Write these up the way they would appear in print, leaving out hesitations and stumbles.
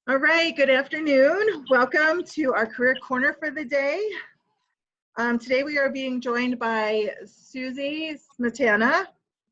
All right, good afternoon. Welcome to our Career Corner for the day. Today we are being joined by Susie Smetana.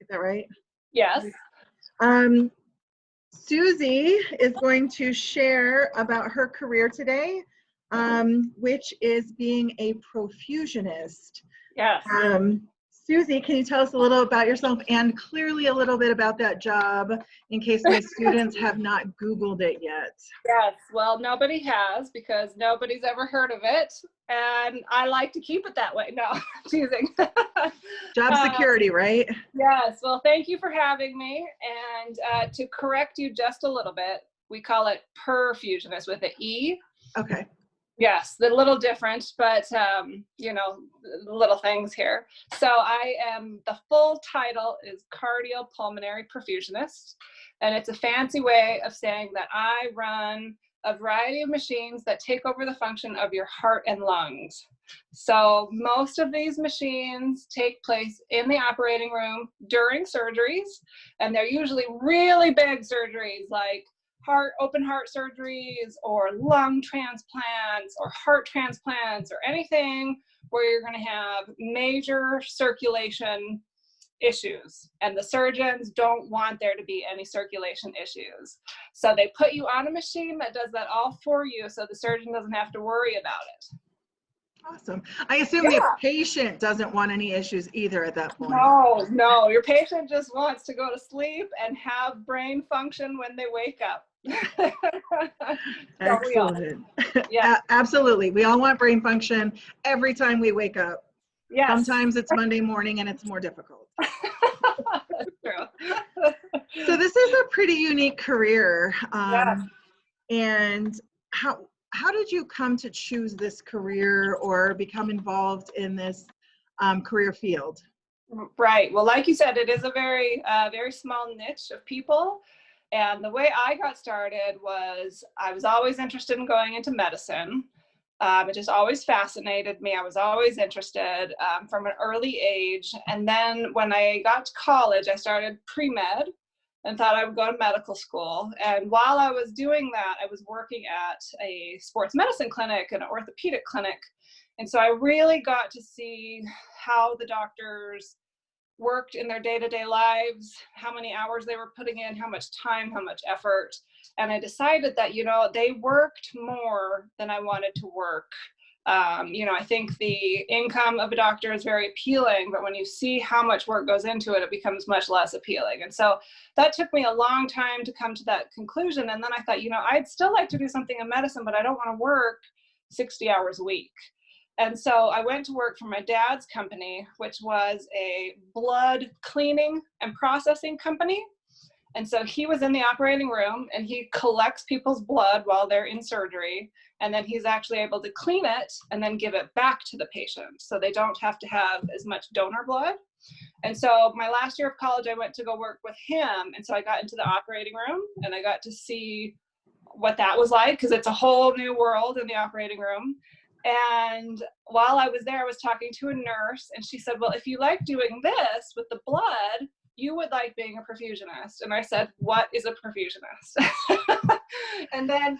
Is that right? Yes. Susie is going to share about her career today, which is being a perfusionist. Yes. Susie, can you tell us a little about yourself and clearly a little bit about that job in case my students have not Googled it yet? Yes. Well, nobody has because nobody's ever heard of it. And I like to keep it that way. No, I'm teasing. Job security, right? Yes. Well, thank you for having me. And to correct you just a little bit, we call it perfusionist with an E. Okay. Yes, the little different, but little things here. So the full title is cardiopulmonary perfusionist, and it's a fancy way of saying that I run a variety of machines that take over the function of your heart and lungs. So most of these machines take place in the operating room during surgeries, and they're usually really big surgeries like open heart surgeries or lung transplants or heart transplants or anything where you're going to have major circulation issues, and the surgeons don't want there to be any circulation issues. So they put you on a machine that does that all for you so the surgeon doesn't have to worry about it. Awesome. I assume the patient doesn't want any issues either at that point. No, your patient just wants to go to sleep and have brain function when they wake up. Excellent. Yeah. Absolutely. We all want brain function every time we wake up. Yes. Sometimes it's Monday morning and it's more difficult. That's true. So this is a pretty unique career. Yes. And how did you come to choose this career or become involved in this career field? Right. Well, like you said, it is a very small niche of people. And the way I got started was I was always interested in going into medicine. It just always fascinated me. I was always interested from an early age. And then when I got to college, I started pre-med and thought I would go to medical school. And while I was doing that, I was working at a sports medicine clinic, an orthopedic clinic. And so I really got to see how the doctors worked in their day-to-day lives, how many hours they were putting in, how much time, how much effort. And I decided that, they worked more than I wanted to work. I think the income of a doctor is very appealing, but when you see how much work goes into it, it becomes much less appealing. And so that took me a long time to come to that conclusion. And then I thought, I'd still like to do something in medicine, but I don't want to work 60 hours a week. And so I went to work for my dad's company, which was a blood cleaning and processing company. And so he was in the operating room and he collects people's blood while they're in surgery. And then he's actually able to clean it and then give it back to the patient so they don't have to have as much donor blood. And so my last year of college, I went to go work with him. And so I got into the operating room and I got to see what that was like, because it's a whole new world in the operating room. And while I was there, I was talking to a nurse and she said, well, if you like doing this with the blood, you would like being a perfusionist. And I said, what is a perfusionist? And then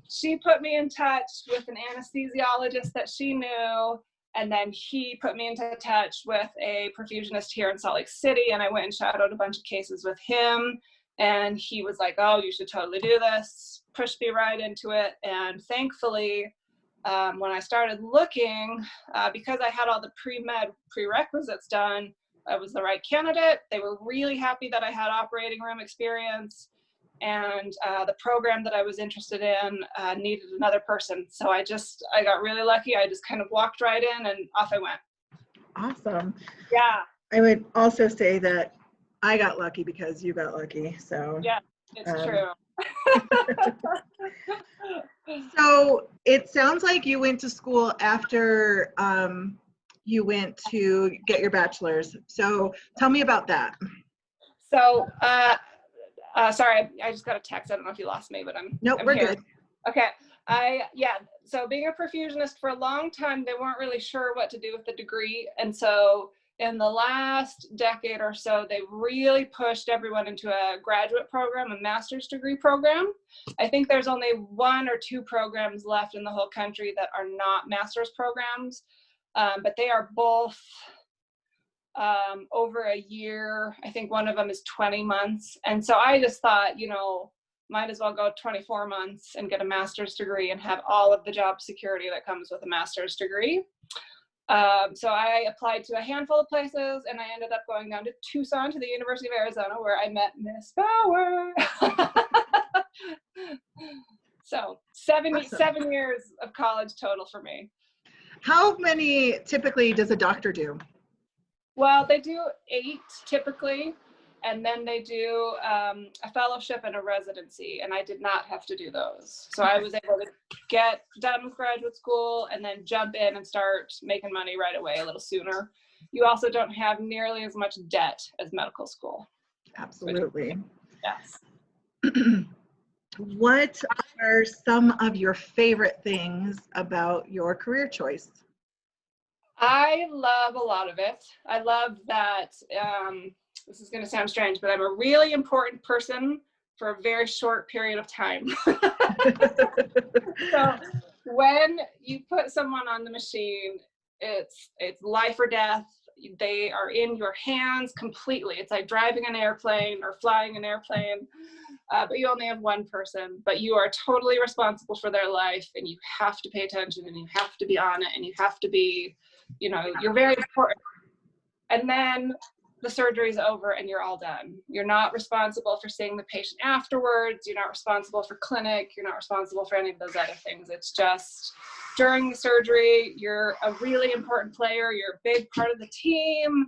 she put me in touch with an anesthesiologist that she knew. And then he put me into touch with a perfusionist here in Salt Lake City. And I went and shadowed a bunch of cases with him. And he was like, oh, you should totally do this. Pushed me right into it. And thankfully, when I started looking, because I had all the pre-med prerequisites done, I was the right candidate. They were really happy that I had operating room experience, and the program that I was interested in needed another person. So I got really lucky. I just kind of walked right in and off I went. Awesome. Yeah. I would also say that I got lucky because you got lucky. So yeah, it's true. So it sounds like you went to school after you went to get your bachelor's. So tell me about that. So, sorry, I just got a text. I don't know if you lost me, but I'm we're here. Good. Okay. So being a perfusionist for a long time, they weren't really sure what to do with the degree. And so in the last decade or so, they've really pushed everyone into a graduate program, a master's degree program. I think there's only 1 or 2 programs left in the whole country that are not master's programs, but they are both over a year. I think one of them is 20 months. And so I just thought, you know, might as well go 24 months and get a master's degree and have all of the job security that comes with a master's degree. So I applied to a handful of places, and I ended up going down to Tucson, to the University of Arizona, where I met Miss Bauer. So 7 years of college total for me. How many typically does a doctor do? Well, they do 8 typically, and then they do a fellowship and a residency, and I did not have to do those. So I was able to get done with graduate school and then jump in and start making money right away a little sooner. You also don't have nearly as much debt as medical school. Absolutely. Yes. What are some of your favorite things about your career choice? I love a lot of it. I love that, this is going to sound strange, but I'm a really important person for a very short period of time. So when you put someone on the machine, it's life or death. They are in your hands completely. It's like driving an airplane or flying an airplane, but you only have one person, but you are totally responsible for their life, and you have to pay attention, and you have to be on it, and you have to be, you know, you're very important. And then the surgery is over and you're all done. You're not responsible for seeing the patient afterwards. You're not responsible for clinic. You're not responsible for any of those other things. It's just during the surgery, you're a really important player. You're a big part of the team.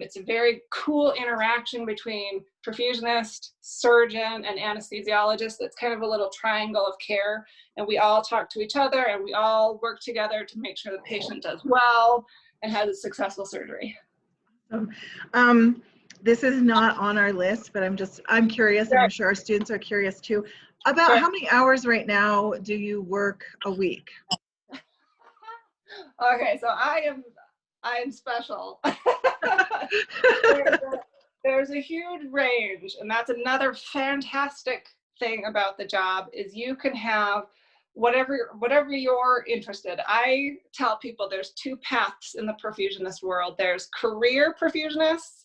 It's a very cool interaction between perfusionist, surgeon, and anesthesiologist. It's kind of a little triangle of care, and we all talk to each other, and we all work together to make sure the patient does well and has a successful surgery. This is not on our list, but I'm curious, and I'm sure our students are curious too, about how many hours right now do you work a week? Okay, so I am special. There's a huge range, and that's another fantastic thing about the job, is you can have whatever you're interested. I tell people there's 2 paths in the perfusionist world. There's career perfusionists,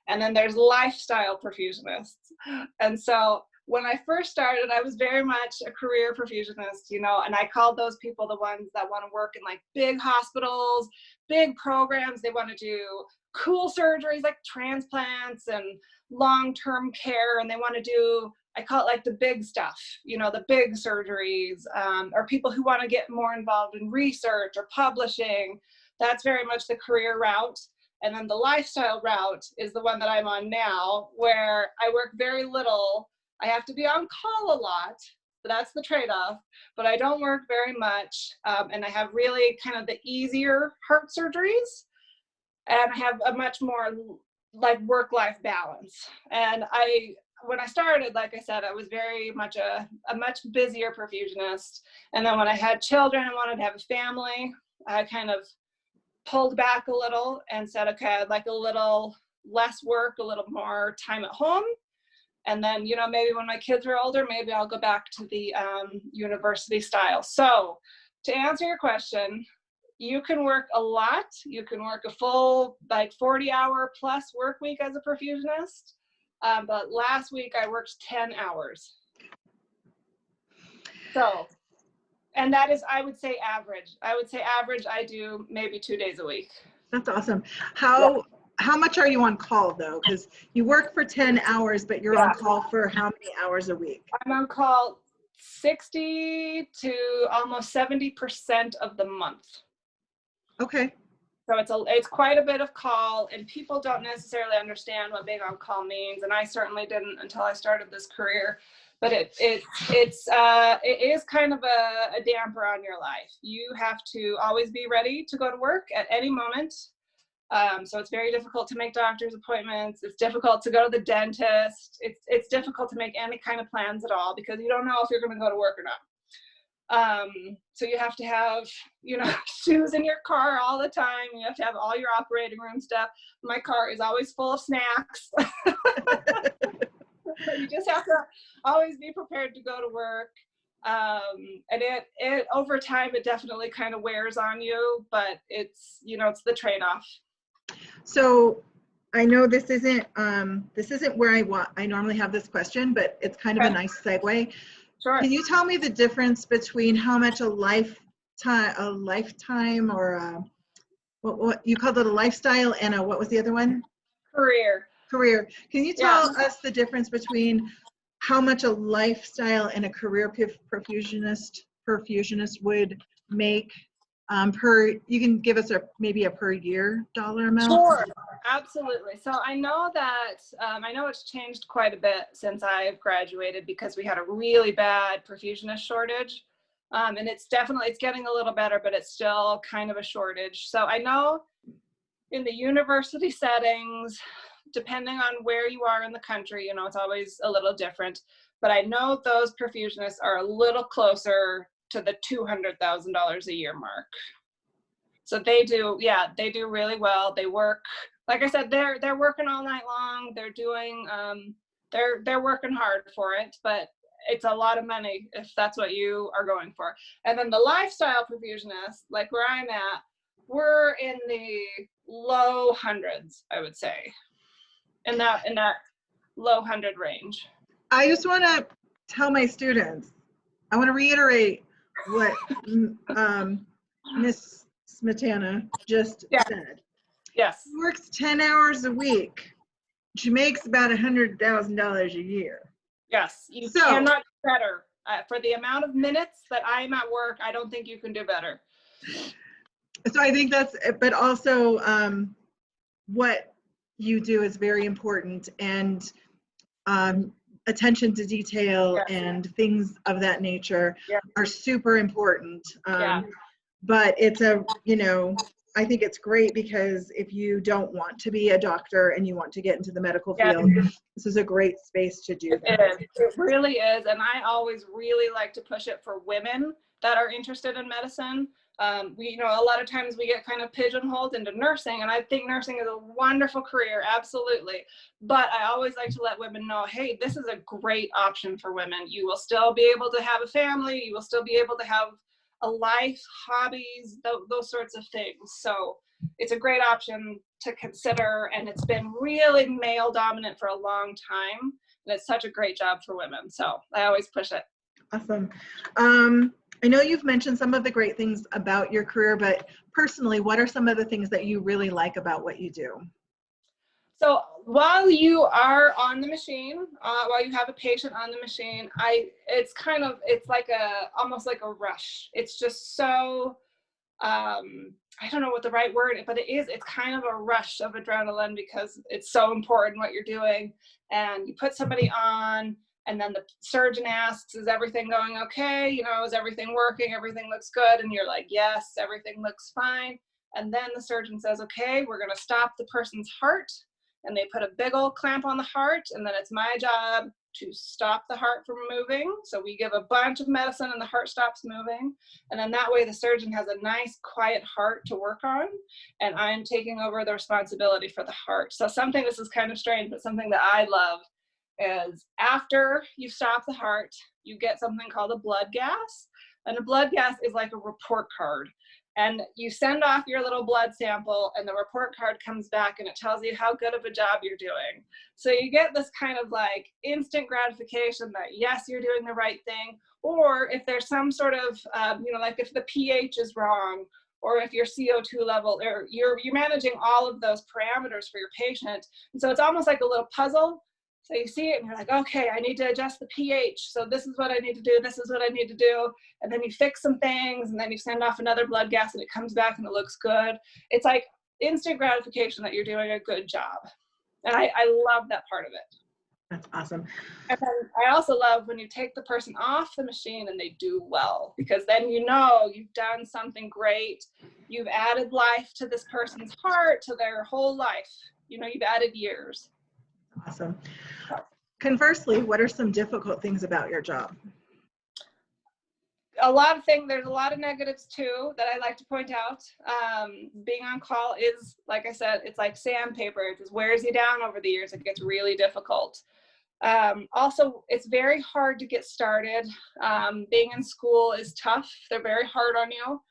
and then there's lifestyle perfusionists. And so when I first started, I was very much a career perfusionist, you know, and I called those people the ones that want to work in like big hospitals, big programs. They want to do cool surgeries like transplants and long-term care, and they want to do, I call it like the big stuff, you know, the big surgeries, or people who want to get more involved in research or publishing. That's very much the career route. And then the lifestyle route is the one that I'm on now, where I work very little. I have to be on call a lot, but that's the trade-off, but I don't work very much. And I have really kind of the easier heart surgeries, and I have a much more like work-life balance. And when I started, like I said, I was very much a much busier perfusionist. And then when I had children and wanted to have a family, I kind of pulled back a little and said, okay, I'd like a little less work, a little more time at home. And then, you know, maybe when my kids are older, maybe I'll go back to the university style. So to answer your question, you can work a lot. You can work a full like 40-hour plus work week as a perfusionist. But last week I worked 10 hours. So, and that is, I would say average. I do maybe 2 days a week. That's awesome. How much are you on call though? Because you work for 10 hours, but you're on call for how many hours a week? I'm on call 60 to almost 70% of the month. Okay. So it's quite a bit of call, and people don't necessarily understand what being on call means, and I certainly didn't until I started this career. But it is kind of a damper on your life. You have to always be ready to go to work at any moment. So it's very difficult to make doctor's appointments. It's difficult to go to the dentist. It's difficult to make any kind of plans at all, because you don't know if you're going to go to work or not. So you have to have, shoes in your car all the time. You have to have all your operating room stuff. My car is always full of snacks. You just have to always be prepared to go to work. And it over time, it definitely kind of wears on you, but it's the trade-off. So I know this isn't where I normally have this question, but it's kind of a nice segue. Sure. Can you tell me the difference between how much a lifetime or what you called it, a lifestyle, and what was the other one? Career. Can you tell us the difference between how much a lifestyle and a career perfusionist would make you can give us maybe a per year dollar amount? Sure, absolutely. So I know that, I know it's changed quite a bit since I've graduated because we had a really bad perfusionist shortage. And it's getting a little better, but it's still kind of a shortage. So I know in the university settings, depending on where you are in the country, it's always a little different. But I know those perfusionists are a little closer to the $200,000 a year mark. So they do really well. They work, like I said, they're working all night long. They're doing, they're working hard for it, but it's a lot of money if that's what you are going for. And then the lifestyle perfusionists, like where I'm at, we're in the low hundreds, I would say, in that low hundred range. I just want to tell my students, I want to reiterate what Miss Smetana just said. Yes. She works 10 hours a week. She makes about $100,000 a year. Yes, you cannot do better. For the amount of minutes that I'm at work, I don't think you can do better. So I think but also what you do is very important, and attention to detail and things of that nature are super important. But it's I think it's great because if you don't want to be a doctor and you want to get into the medical field, this is a great space to do that. It really is. And I always really like to push it for women that are interested in medicine. A lot of times we get kind of pigeonholed into nursing, and I think nursing is a wonderful career, absolutely. But I always like to let women know, hey, this is a great option for women. You will still be able to have a family. You will still be able to have a life, hobbies, those sorts of things. So it's a great option to consider, and it's been really male dominant for a long time, and it's such a great job for women. So I always push it. Awesome. I know you've mentioned some of the great things about your career, but personally, what are some of the things that you really like about what you do? So while you are on the machine, while you have a patient on the machine, it's almost like a rush. It's just so, I don't know what the right word is, but it's kind of a rush of adrenaline because it's so important what you're doing. And you put somebody on, and then the surgeon asks, is everything going okay? Is everything working? Everything looks good. And you're like, yes, everything looks fine. And then the surgeon says, okay, we're going to stop the person's heart. And they put a big old clamp on the heart, and then it's my job to stop the heart from moving. So we give a bunch of medicine and the heart stops moving. And then that way the surgeon has a nice quiet heart to work on, and I'm taking over the responsibility for the heart. So this is kind of strange, but something that I love is after you stop the heart, you get something called a blood gas. And a blood gas is like a report card. And you send off your little blood sample, and the report card comes back and it tells you how good of a job you're doing. So you get this kind of like instant gratification that yes, you're doing the right thing. Or if there's some sort of, like if the pH is wrong, or if your CO2 level, or you're managing all of those parameters for your patient. And so it's almost like a little puzzle. So you see it and you're like, okay, I need to adjust the pH. So this is what I need to do. This is what I need to do. And then you fix some things, and then you send off another blood gas and it comes back and it looks good. It's like instant gratification that you're doing a good job. And I love that part of it. That's awesome. And then I also love when you take the person off the machine and they do well, because then you've done something great. You've added life to this person's heart, to their whole life. You've added years. Awesome. Conversely, what are some difficult things about your job? there's a lot of negatives too that I like to point out. Being on call is, like I said, it's like sandpaper. It just wears you down over the years. It gets really difficult. Also, it's very hard to get started. Being in school is tough. They're very hard on you.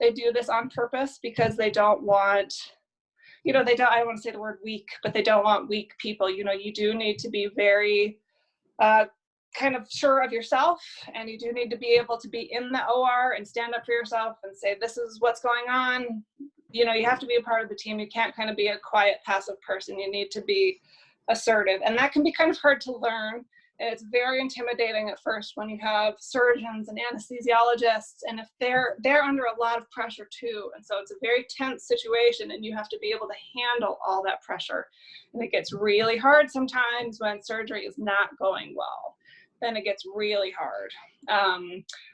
They do this on purpose because they don't want, I don't want to say the word weak, but they don't want weak people. You do need to be very kind of sure of yourself, and you do need to be able to be in the OR and stand up for yourself and say, this is what's going on. You have to be a part of the team. You can't kind of be a quiet, passive person. You need to be assertive, and that can be kind of hard to learn. And it's very intimidating at first when you have surgeons and anesthesiologists, and if they're under a lot of pressure too. And so it's a very tense situation, and you have to be able to handle all that pressure. And it gets really hard sometimes when surgery is not going well. Then it gets really hard.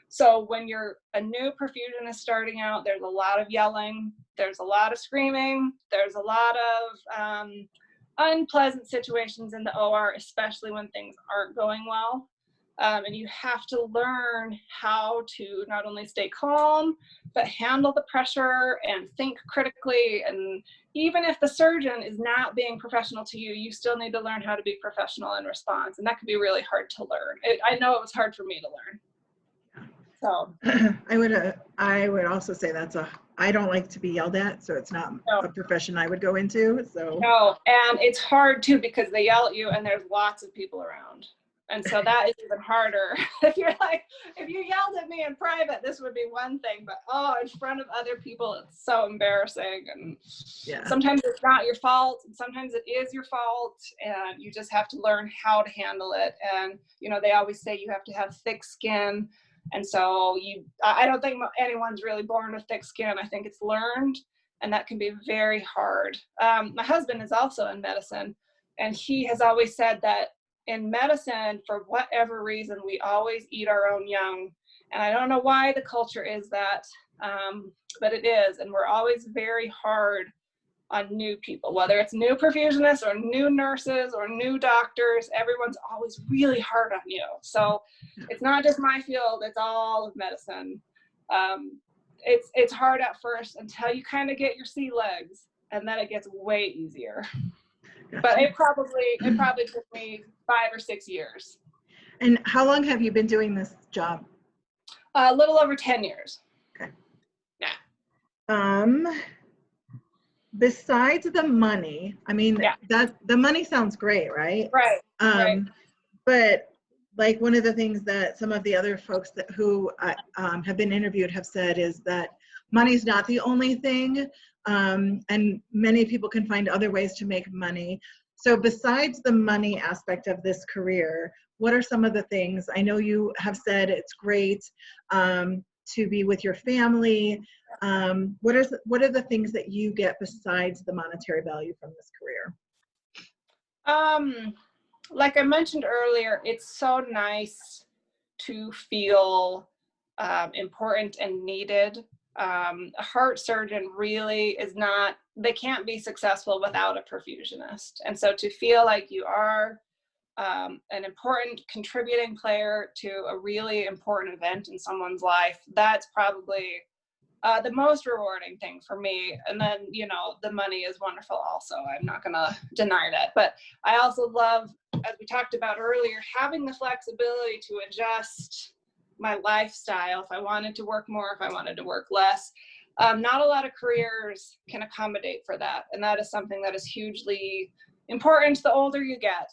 So when you're a new perfusionist starting out, there's a lot of yelling, there's a lot of screaming, there's a lot of unpleasant situations in the OR, especially when things aren't going well. And you have to learn how to not only stay calm, but handle the pressure and think critically. And even if the surgeon is not being professional to you, you still need to learn how to be professional in response. And that can be really hard to learn. I know it was hard for me to learn. So I would also say I don't like to be yelled at, so it's not a profession I would go into. So no, and it's hard too because they yell at you and there's lots of people around. And so that is even harder. If you yelled at me in private, this would be one thing, but in front of other people, it's so embarrassing. And sometimes it's not your fault, and sometimes it is your fault, and you just have to learn how to handle it. And, they always say you have to have thick skin. And so I don't think anyone's really born with thick skin. I think it's learned, and that can be very hard. My husband is also in medicine, and he has always said that in medicine, for whatever reason, we always eat our own young. And I don't know why the culture is that, but it is. And we're always very hard on new people, whether it's new perfusionists or new nurses or new doctors. Everyone's always really hard on you. So it's not just my field, it's all of medicine. It's hard at first until you kind of get your sea legs, and then it gets way easier. But it probably took me 5 or 6 years. And how long have you been doing this job? A little over 10 years. Okay. Yeah. Besides the money, that the money sounds great, right? Right. Right. But like one of the things that some of the other folks who have been interviewed have said is that money's not the only thing, and many people can find other ways to make money. So besides the money aspect of this career, what are some of the things? I know you have said it's great to be with your family. What are the things that you get besides the monetary value from this career? Like I mentioned earlier, it's so nice to feel important and needed. A heart surgeon really they can't be successful without a perfusionist. And so to feel like you are an important contributing player to a really important event in someone's life, that's probably the most rewarding thing for me. And then, the money is wonderful also. I'm not going to deny that. But I also love, as we talked about earlier, having the flexibility to adjust my lifestyle if I wanted to work more, if I wanted to work less. Not a lot of careers can accommodate for that. And that is something that is hugely important the older you get.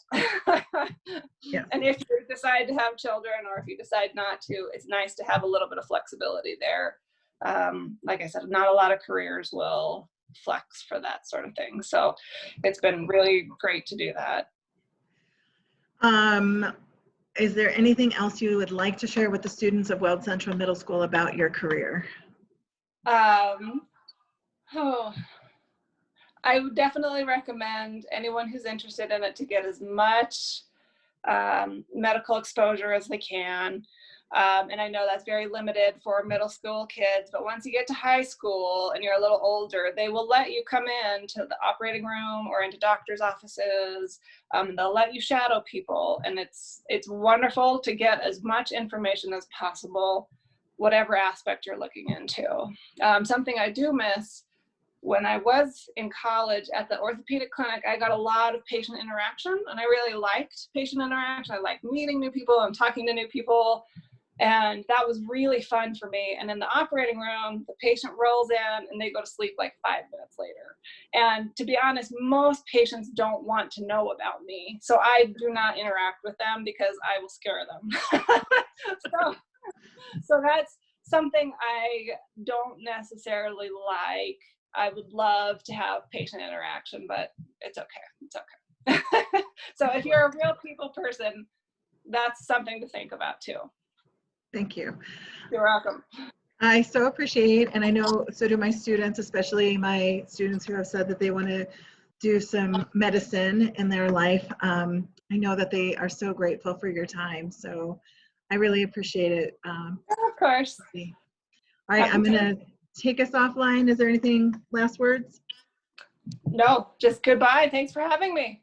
Yeah. And if you decide to have children, or if you decide not to, it's nice to have a little bit of flexibility there. Like I said, not a lot of careers will flex for that sort of thing. So it's been really great to do that. Is there anything else you would like to share with the students of Weld Central Middle School about your career? I would definitely recommend anyone who's interested in it to get as much medical exposure as they can. And I know that's very limited for middle school kids, but once you get to high school and you're a little older, they will let you come in to the operating room or into doctor's offices. They'll let you shadow people, and it's wonderful to get as much information as possible, whatever aspect you're looking into. Something I do miss, when I was in college at the orthopedic clinic, I got a lot of patient interaction, and I really liked patient interaction. I liked meeting new people and talking to new people, and that was really fun for me. And in the operating room, the patient rolls in and they go to sleep like 5 minutes later. And to be honest, most patients don't want to know about me, so I do not interact with them because I will scare them. So that's something I don't necessarily like. I would love to have patient interaction, but it's okay. It's okay. So if you're a real people person, that's something to think about too. Thank you. You're welcome. I so appreciate, and I know so do my students, especially my students who have said that they want to do some medicine in their life. I know that they are so grateful for your time. So I really appreciate it. Of course. All right, I'm going to take us offline. Is there anything, last words? No, just goodbye. Thanks for having me.